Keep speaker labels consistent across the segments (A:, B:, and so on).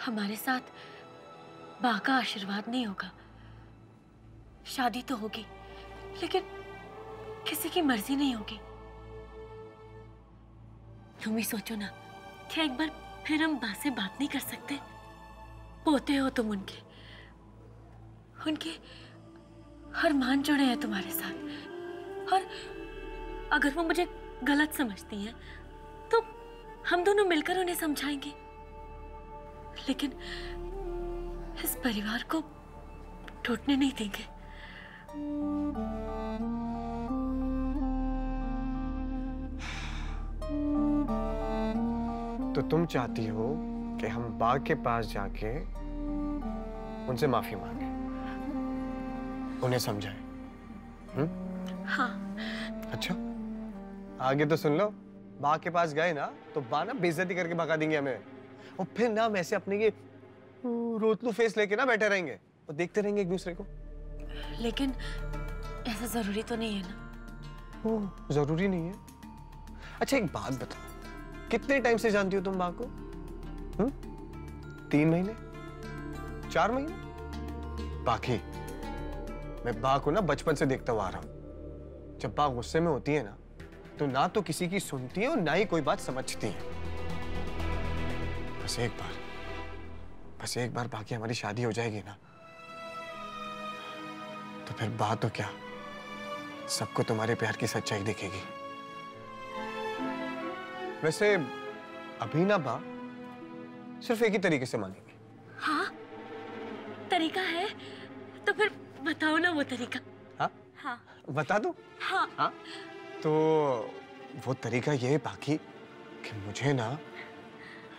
A: हमारे साथ बा का आशीर्वाद नहीं होगा। शादी तो होगी लेकिन किसी की मर्जी नहीं होगी। तुम ही सोचो ना, क्या एक बार फिर हम बा से बात नहीं कर सकते? पोते हो तुम उनके अरमान जुड़े हैं तुम्हारे साथ। और अगर वो मुझे गलत समझती हैं तो हम दोनों मिलकर उन्हें समझाएंगे, लेकिन इस परिवार को टूटने नहीं देंगे।
B: तो तुम चाहती हो कि हम बाग के पास जाके उनसे माफी मांगे, उन्हें समझाएं?
A: हाँ।
B: अच्छा, आगे तो सुन लो। बाग के पास गए ना तो बा ना बेइज्जती करके भगा देंगे हमें, और फिर ना हम ऐसे अपने ये रोतलू फेस लेके ना बैठे रहेंगे और देखते रहेंगे एक दूसरे को।
A: लेकिन ऐसा जरूरी तो नहीं है ना?
B: ओह, जरूरी नहीं है? अच्छा एक बात बताओ, कितने टाइम से जानती हो तुम बा को? 3 महीने, 4 महीने? बाकी मैं बा को ना बचपन से देखता हुआ आ रहा हूं। जब बा गुस्से में होती है ना तो ना तो किसी की सुनती है और ना ही कोई बात समझती है। बस एक बार बाकी हमारी शादी हो जाएगी ना तो फिर बा तो क्या, सबको तुम्हारे प्यार की सच्चाई दिखेगी। वैसे अभी ना बा सिर्फ एक ही तरीके से मानेंगे।
A: हाँ, तरीका है तो फिर बताओ ना वो तरीका।
B: हाँ
A: हाँ
B: बता दूं?
A: हाँ
B: हाँ, तो वो तरीका ये है बाकी कि मुझे ना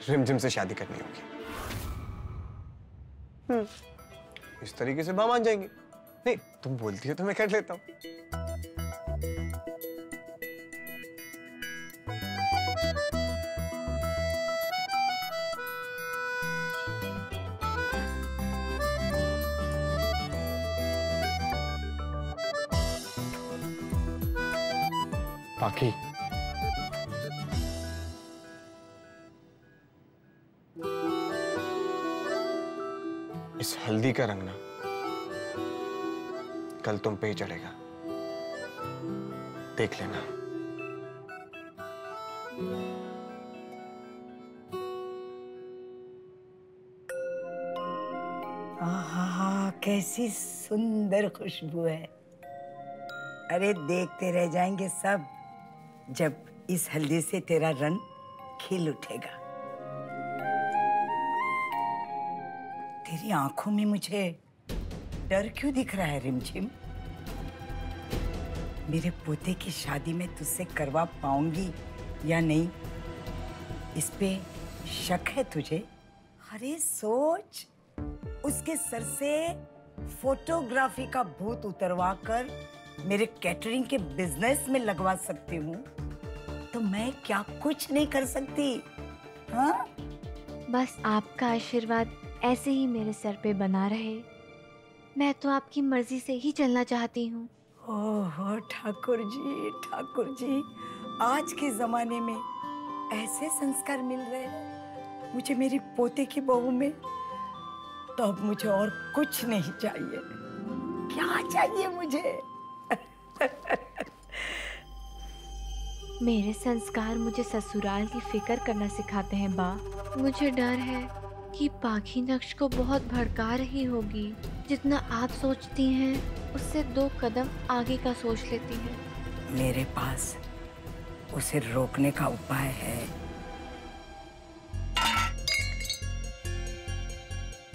B: रिमझिम से शादी करनी होगी। इस तरीके से बा मान जाएंगे। नहीं, तुम बोलती हो तो मैं कर लेता हूँ। बाकी इस हल्दी का रंग ना कल तुम पे ही चढ़ेगा, देख लेना।
C: आहा, कैसी सुंदर खुशबू है। अरे देखते रह जाएंगे सब जब इस हल्दी से तेरा रंग खिल उठेगा। तेरी आंखों में मुझे डर क्यों दिख रहा है रिमझिम? मेरे पोते की शादी में तुझसे करवा पाऊंगी या नहीं, इस पे शक है तुझे? अरे सोच, उसके सर से फोटोग्राफी का भूत उतरवा कर मेरे कैटरिंग के बिजनेस में लगवा सकती हूँ, तो मैं क्या कुछ नहीं कर सकती? हाँ?
D: बस आपका आशीर्वाद ऐसे ही मेरे सर पे बना रहे। मैं तो आपकी मर्जी से ही चलना चाहती हूँ।
C: ओह ठाकुर जी, आज के जमाने में ऐसे संस्कार मिल रहे हैं मुझे मेरी पोते की बहू में, तो अब मुझे और कुछ नहीं चाहिए। क्या चाहिए मुझे?
D: मेरे संस्कार मुझे ससुराल की फिक्र करना सिखाते हैं बा। मुझे डर है कि पाखी नक्श को बहुत भड़का रही होगी। जितना आप सोचती हैं उससे 2 कदम आगे का सोच लेती हैं।
C: मेरे पास उसे रोकने का उपाय है।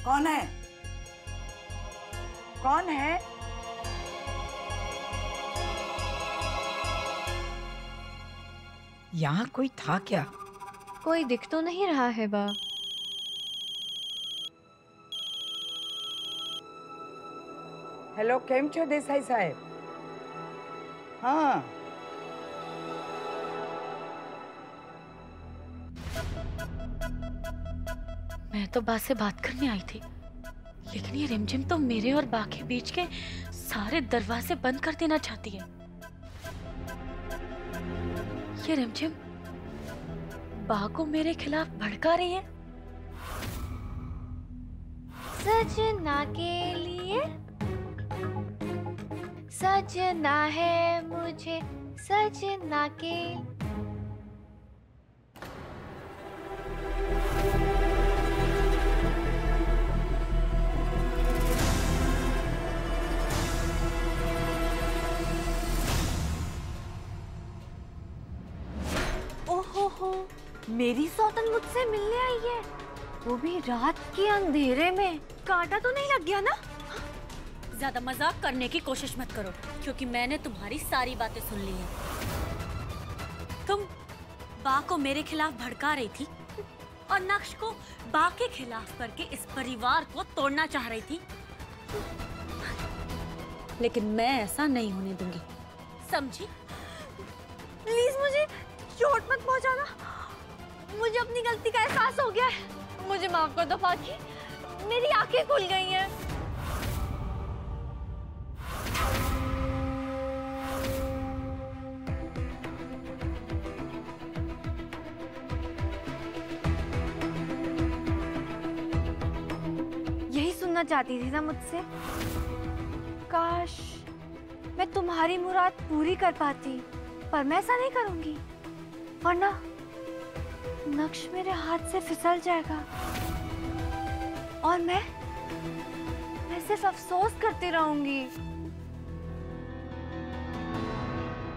C: कौन है? कौन है? यहाँ कोई था क्या?
D: कोई दिख तो नहीं रहा है बा।
C: हेलो, केम छो देसाई साहब? हाँ,
A: मैं तो बा से बात करने आई थी, लेकिन ये रिमझिम तो मेरे और बा के बीच के सारे दरवाजे बंद कर देना चाहती है। ये रिमझिम, 'बा' को मेरे खिलाफ भड़का रही है।
D: सजना के लिए सजना है मुझे सजना के। ओहो, मेरी सौतन मुझसे मिलने आई है, वो भी रात के अंधेरे में। कांटा तो नहीं लग गया ना?
A: ज्यादा मजाक करने की कोशिश मत करो, क्योंकि मैंने तुम्हारी सारी बातें सुन ली हैं। तुम बा को मेरे खिलाफ भड़का रही थी और नक्श को बा के खिलाफ करके इस परिवार को तोड़ना चाह रही थी, लेकिन मैं ऐसा नहीं होने दूंगी, समझी?
D: प्लीज मुझे चोट मत पहुंचाना, मुझे अपनी गलती का एहसास हो गया है। मुझे माफ कर दो पाखी, मेरी आंखें खुल गई हैं। यही सुनना चाहती थी ना मुझसे? काश मैं तुम्हारी मुराद पूरी कर पाती, पर मैं ऐसा नहीं करूंगी, वरना नक्श मेरे हाथ से फिसल जाएगा और मैं सिर्फ अफसोस करती रहूंगी।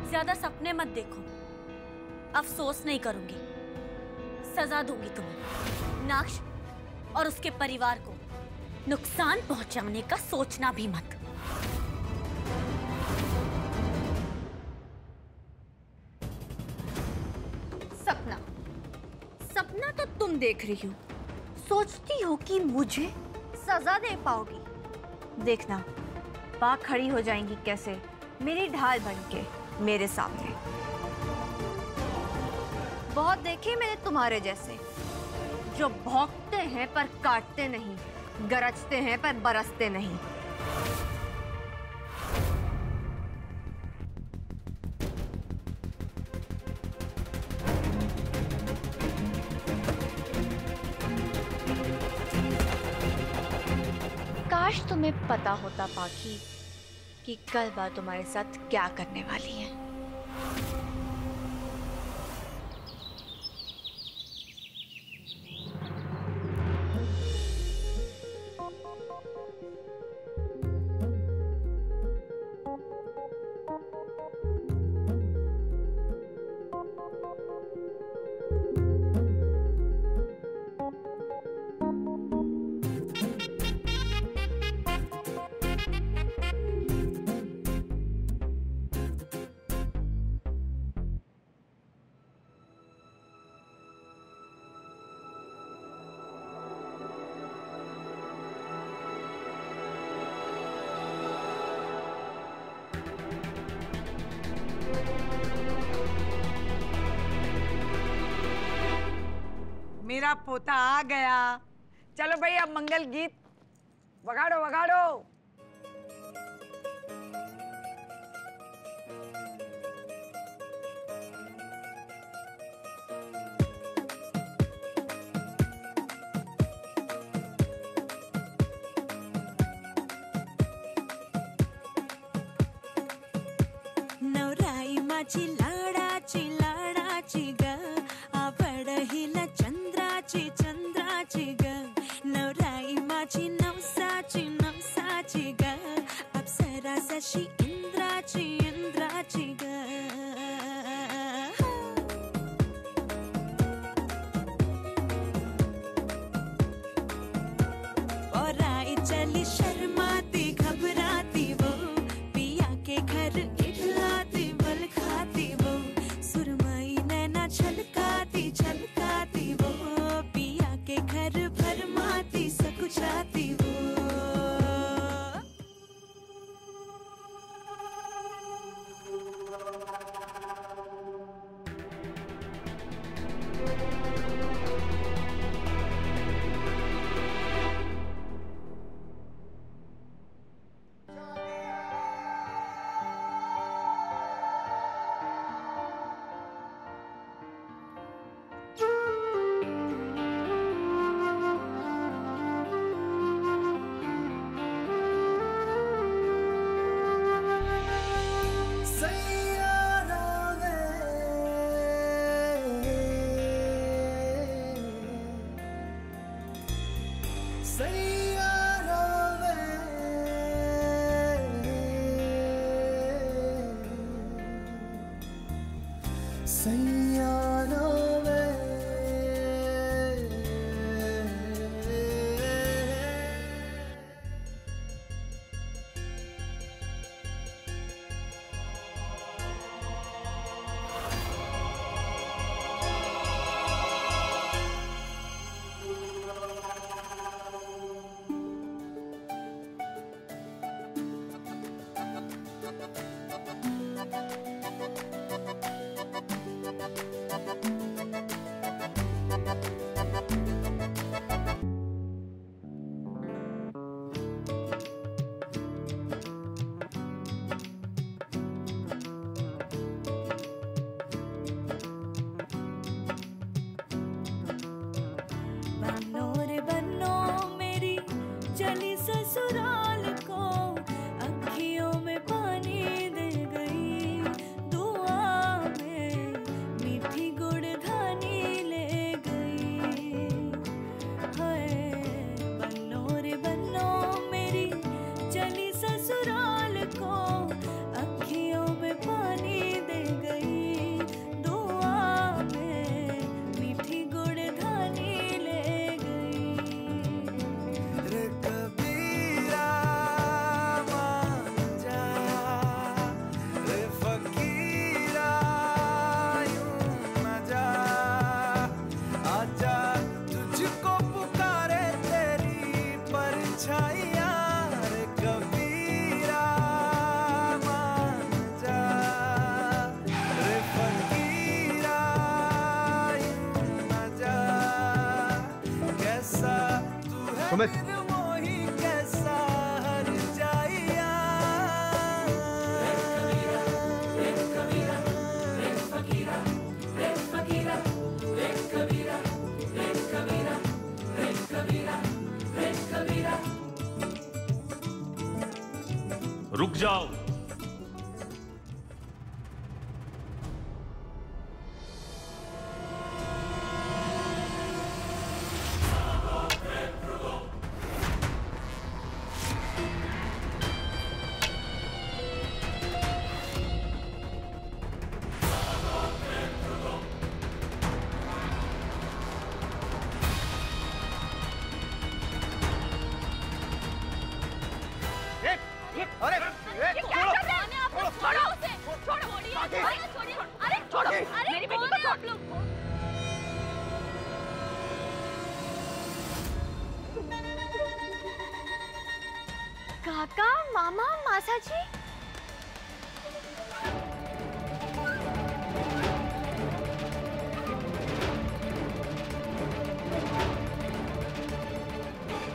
A: ज्यादा सपने मत देखो, अफसोस नहीं करूंगी, सजा दूंगी तुम्हें। नक्श और उसके परिवार को नुकसान पहुंचाने का सोचना भी मत।
D: सपना तो तुम देख रही हो, सोचती हो कि मुझे सजा दे पाओगी। देखना, बा खड़ी हो जाएंगी कैसे मेरी ढाल बनके मेरे सामने। बहुत देखे मैंने तुम्हारे जैसे, जो भौंकते हैं पर काटते नहीं, गरजते हैं पर बरसते नहीं। काश तुम्हें पता होता पाखी कि कल बा तुम्हारे साथ क्या करने वाली है।
C: मेरा पोता आ गया। चलो भाई अब मंगल गीत वगाड़ो वगाड़ो।
E: नवराई माझी लाडाची लाडाची ग, आवड हिला चंद्राची चंद्राची ग। नवराई माझी नवसाची नवसाची ग, अप्सरा जशी इंद्राची इंद्राची ग। और आई चली शर्माती घबराती वो, पिया के घर इठलाती बल खाती वो, सुरमई नैना छलकाती छलकाती वो, पिया के घर भरमाती सकुचाती वो।
F: सैयारा वे
E: बनो रे बनो मेरी चली ससुराल को, अखियों में पानी दे गई, दुआ में मीठी गुड़धानी ले गई। हाय बनो रे बनो मेरी चली ससुराल को, अखियों में पानी दे गई, दुआ में मीठी गुड़धानी ले गई।
F: रे कबीरा मान जा, रे फकीरा यूं न जा, आजा तुझको पुकारे तेरी परछाइयाँ। रे कबीरा मान जा, रे फकीरा यूं न जा, कैसा तू है
B: सुमित।
F: निर्मोही कैसा हर जाइया।
G: रुक जाओ।
B: अरे
A: ये क्या कर रहे हैं आप लोग? छोड़ो उसे, छोड़ो, छोड़िए, अरे छोड़ो, अरे मेरी बेटी को छोड़ लो।
D: काका, मामा, मासा जी,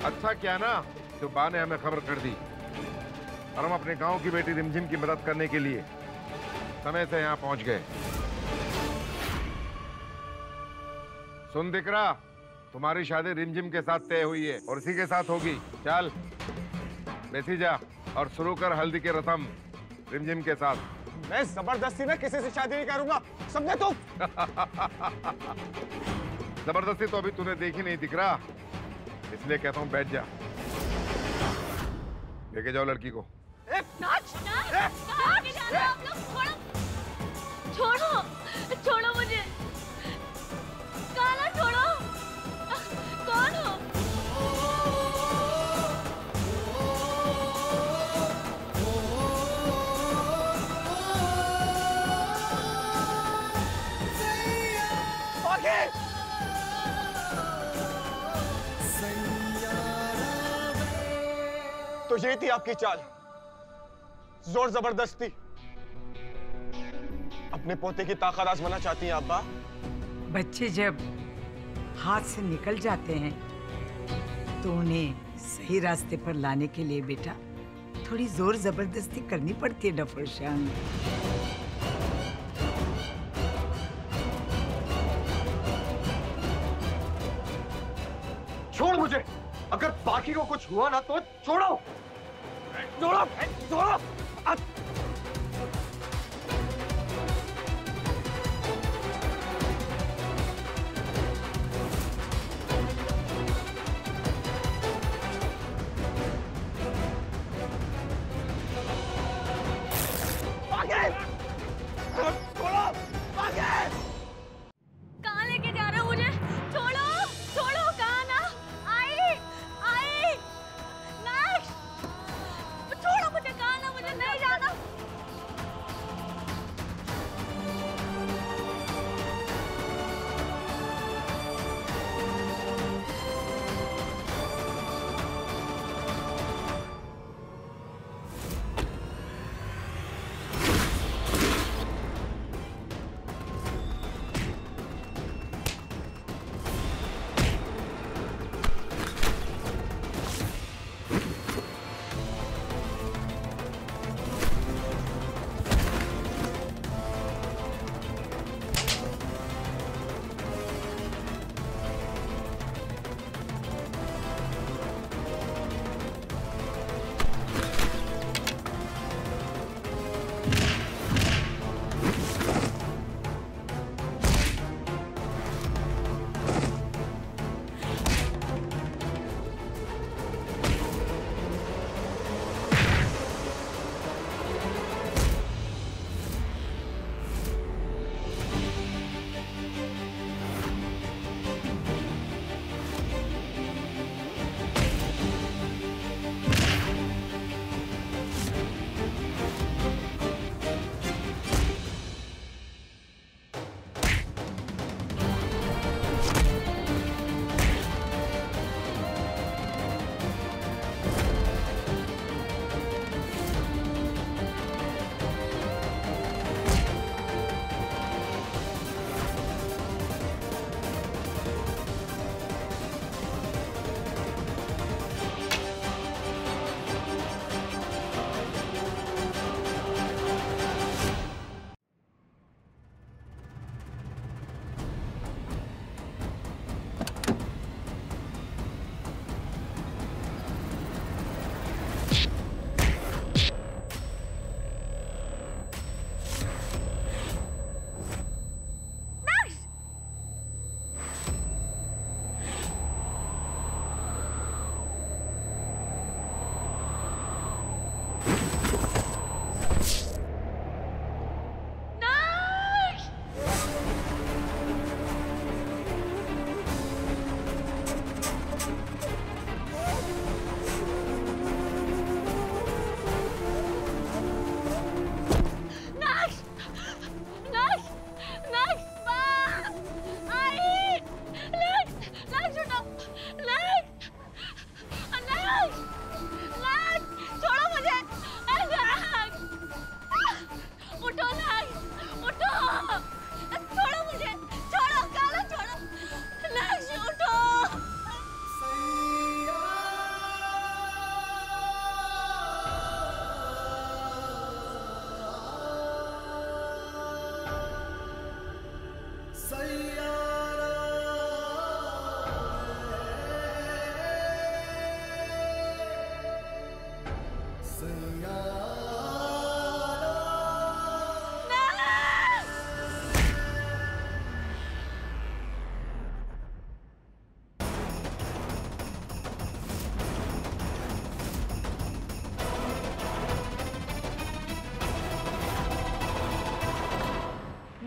H: अच्छा क्या ना तो बा ने हमें खबर कर दी और हम अपने गांव की बेटी रिमझिम की मदद करने के लिए समय से यहाँ पहुंच गए। सुन दिकरा, तुम्हारी शादी रिमझिम के साथ तय हुई है और इसी के साथ होगी। चल बेसी जा और शुरू कर हल्दी की रस्म रिमझिम के साथ।
B: मैं जबरदस्ती में किसी से शादी नहीं करूंगा, समझे तुम?
H: जबरदस्ती तो अभी तूने देखी नहीं दिकरा, इसलिए कहता हूँ बैठ जा। लेके जाओ लड़की को।
A: छोड़ो, छोड़ो मुझे, काला छोड़ो। कौन हो?
B: तो ये थी आपकी चाल, जोर जबरदस्ती। अपने पोते की ताकत आजमाना चाहती हैं अब्बा?
C: बच्चे जब हाथ से निकल जाते हैं तो उन्हें सही रास्ते पर लाने के लिए बेटा थोड़ी जोर जबरदस्ती करनी पड़ती है डफरशान।
B: छोड़ मुझे, अगर बाकी को कुछ हुआ ना तो छोड़ो, छोड़ो, छोड़ो। छोड़ो,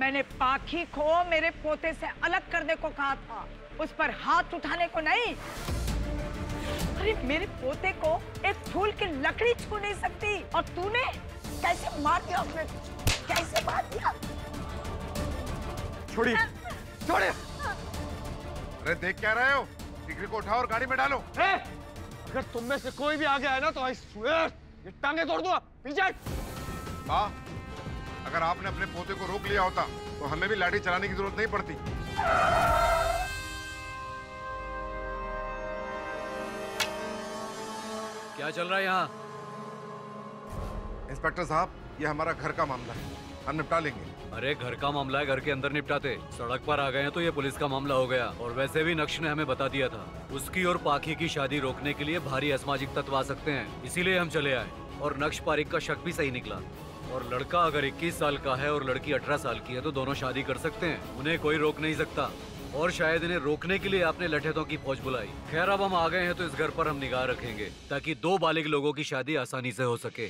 C: मैंने पाखी को मेरे पोते से अलग करने को कहा था, उस पर हाथ उठाने को नहीं। अरे मेरे पोते को एक फूल की लकड़ी छू नहीं सकती, और तूने कैसे मार दिया उसने, कैसे मार दिया?
B: छोड़िए, छोड़िए।
H: अरे देख क्या रहे हो? टिकरी को उठाओ और गाड़ी में डालो।
B: अगर तुम में से कोई भी आगे आया ना तो आई स्वेयर ये टांगे तोड़ दूंगा। पीछे।
H: हाँ, अगर आपने अपने पोते को रोक लिया होता तो हमें भी लाठी चलाने की जरूरत नहीं पड़ती।
I: क्या चल रहा है यहाँ?
H: इंस्पेक्टर साहब, ये हमारा घर का मामला है, हम निपटा लेंगे।
I: अरे घर का मामला है, घर के अंदर निपटाते। सड़क पर आ गए हैं तो ये पुलिस का मामला हो गया। और वैसे भी नक्श ने हमें बता दिया था, उसकी और पाखी की शादी रोकने के लिए भारी असामाजिक तत्व आ सकते हैं, इसीलिए हम चले आए। और नक्श पारिक का शक भी सही निकला। और लड़का अगर 21 साल का है और लड़की 18 साल की है तो दोनों शादी कर सकते हैं, उन्हें कोई रोक नहीं सकता। और शायद इन्हें रोकने के लिए आपने लठेतों की फौज बुलाई। खैर अब हम आ गए हैं तो इस घर पर हम निगाह रखेंगे ताकि 2 बालिग लोगों की शादी आसानी से हो सके।